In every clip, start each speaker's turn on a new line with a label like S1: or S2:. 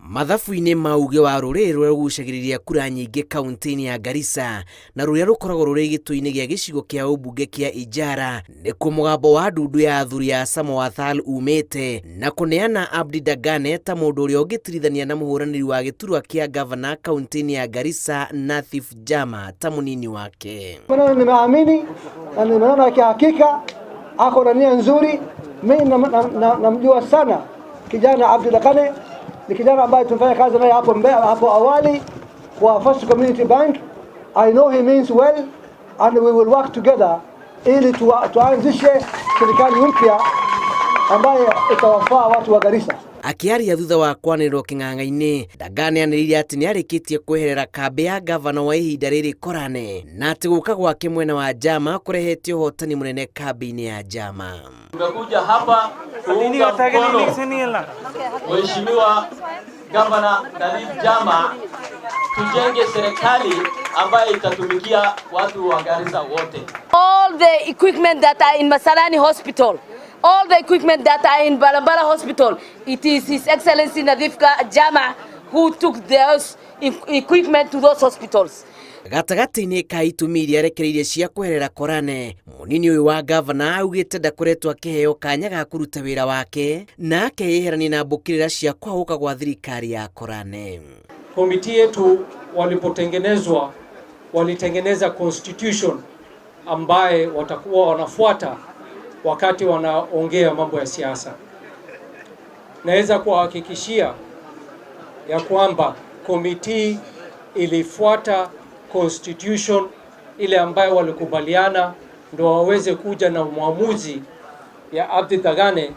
S1: Mathabu-inĩ mauge wa rũrĩrĩ rũrĩa rũgucagĩrĩria kura nyingĩ kaunti-inĩ ya Garissa na rũrĩa rũkoragwo rũrĩ gĩtũ-inĩ gĩa gĩcigo kĩa ũmbunge kĩa Ijara nĩkuo mũgambo wa ndundu ya athuri a Samoei Thal umĩte na kũneana Abdi Dagane ta mũndũ ũrĩa ũngĩtirithania na mũhũranĩri wa gĩturwa kĩa gavana kaunti-inĩ ya Garissa Nathif Jama ta mũnini wake.
S2: Nimeamini na nimeona hakika ako na nia nzuri. Mimi namjua sana kijana Abdi Dagane. Ni kijana ambaye tumefanya kazi naye hapo awali kwa First Community Bank. I know he means well and we will work together ili tuanzishe serikali mpya ambaye itawafaa watu wa Garissa.
S1: Akiaria thutha wa kwanĩrĩrwo kĩng'ang'a-inĩ, Dagane anĩrĩire atĩ nĩarĩkĩtie kweherera kambĩ ya gavana wa ihinda rĩrĩ Korane na atĩ gũka gwake mwena wa Jama kũrehete ũhotani mũnene kambĩ-inĩ ya Jama.
S3: Tumekuja hapa kuunga mkono Mheshimiwa Gavana Nathif Jama tujenge serikali ambayo itatumikia watu wa Garissa wote.
S4: All the equipment that are in Masalani Hospital, all the equipment that are in Balambala Hospital, it is His Excellency Nathif Jama who took those equipment to those hospitals.
S1: Gatagati-inĩ ka itumi iria arekereirie cia kweherera Korane, mũnini ũyũ wa gavana augĩte ndakoretwo akĩheo kanya ga kũruta wĩra wake na akeyeherania na mbũkĩrĩra cia kwahũka gwa thirikari ya Korane.
S5: Komiti yetu walipotengenezwa walitengeneza constitution ambaye watakuwa wanafuata wakati wanaongea mambo ya siasa. Naweza kuhakikishia ya kwamba komiti ilifuata constitution ile ambayo walikubaliana ndio waweze kuja na muamuzi ya Abdi Dagane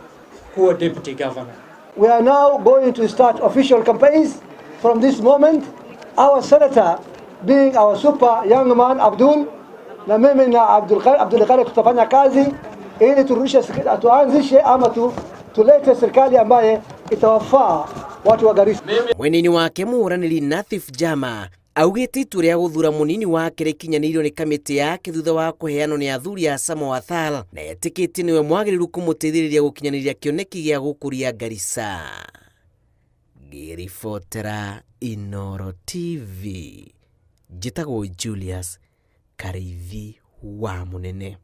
S5: kuwa deputy governor.
S2: We are now going to start official campaigns from this moment. Our senator being our super young man Abdul na mimi na Abdul Qadir tutafanya kazi ili tuanzishe ama tulete serikali ambaye itawafaa watu wa Garissa.
S1: Mwenini wake mũhũranĩri Nathif Jama augĩte itua rĩa gũthura mũnini wake rĩkinyanĩirio nĩ kamĩtĩ yake thutha wa kũheanwo nĩ athuri a Samoei Thal na etĩkĩtie nĩwe mwagĩrĩru kũmũteithĩrĩria gũkinyanĩria kĩoneki gĩa gũkũria Garissa. Ngĩribotera Inooro TV, njĩtagwo Julius Kareithi wa Mũnene.